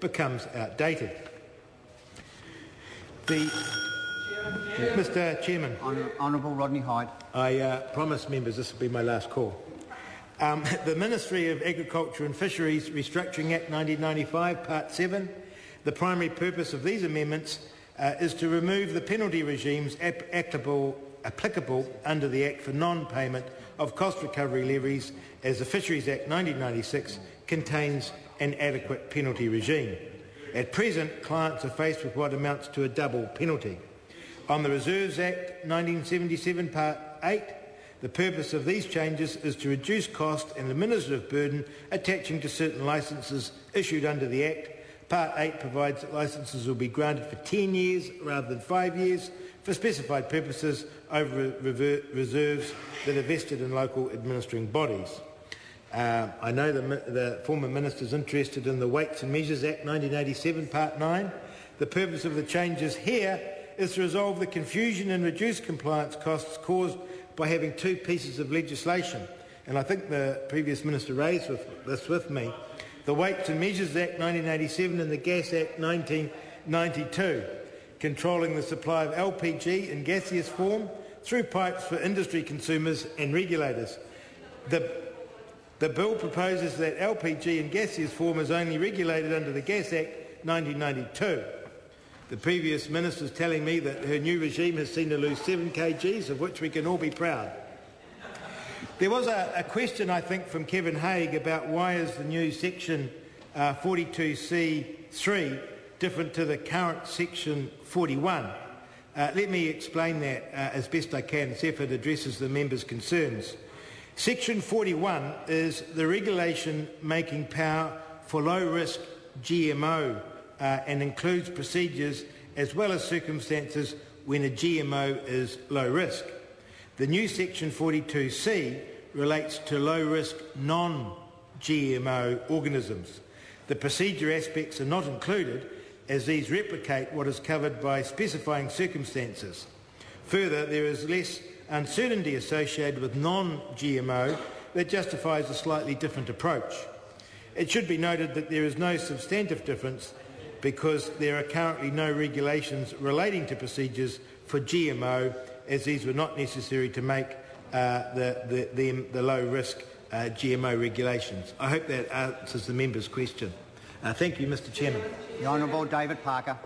becomes outdated. Mr Chairman. Honourable Rodney Hyde. I promise members this will be my last call. The Ministry of Agriculture and Fisheries Restructuring Act 1995, Part 7, the primary purpose of these amendments is to remove the penalty regimes applicable under the Act for non-payment of cost recovery levies, as the Fisheries Act 1996 contains an adequate penalty regime. At present, clients are faced with what amounts to a double penalty. On the Reserves Act 1977, Part 8, the purpose of these changes is to reduce cost and administrative burden attaching to certain licences issued under the Act. Part 8 provides that licences will be granted for 10 years rather than 5 years for specified purposes over reserves that are vested in local administering bodies. I know the former Minister is interested in the Weights and Measures Act 1987, Part 9. The purpose of the changes here is to resolve the confusion and reduce compliance costs caused by having two pieces of legislation. And I think the previous Minister raised this with me. The Weights and Measures Act 1987 and the Gas Act 1992, controlling the supply of LPG in gaseous form through pipes for industry consumers and regulators. The bill proposes that LPG in gaseous form is only regulated under the Gas Act 1992. The previous Minister is telling me that her new regime has seen her lose 7 kgs, of which we can all be proud. There was a question, I think, from Kevin Haig about why is the new Section 42C(3) different to the current Section 41. Let me explain that as best I can, see if it addresses the members' concerns. Section 41 is the regulation-making power for low-risk GMO and includes procedures as well as circumstances when a GMO is low risk. The new Section 42C relates to low-risk non-GMO organisms. The procedure aspects are not included, as these replicate what is covered by specifying circumstances. Further, there is less uncertainty associated with non-GMO that justifies a slightly different approach. It should be noted that there is no substantive difference because there are currently no regulations relating to procedures for GMO, as these were not necessary to make the low-risk GMO regulations. I hope that answers the member's question. Thank you, Mr Chairman. The Honourable David Parker.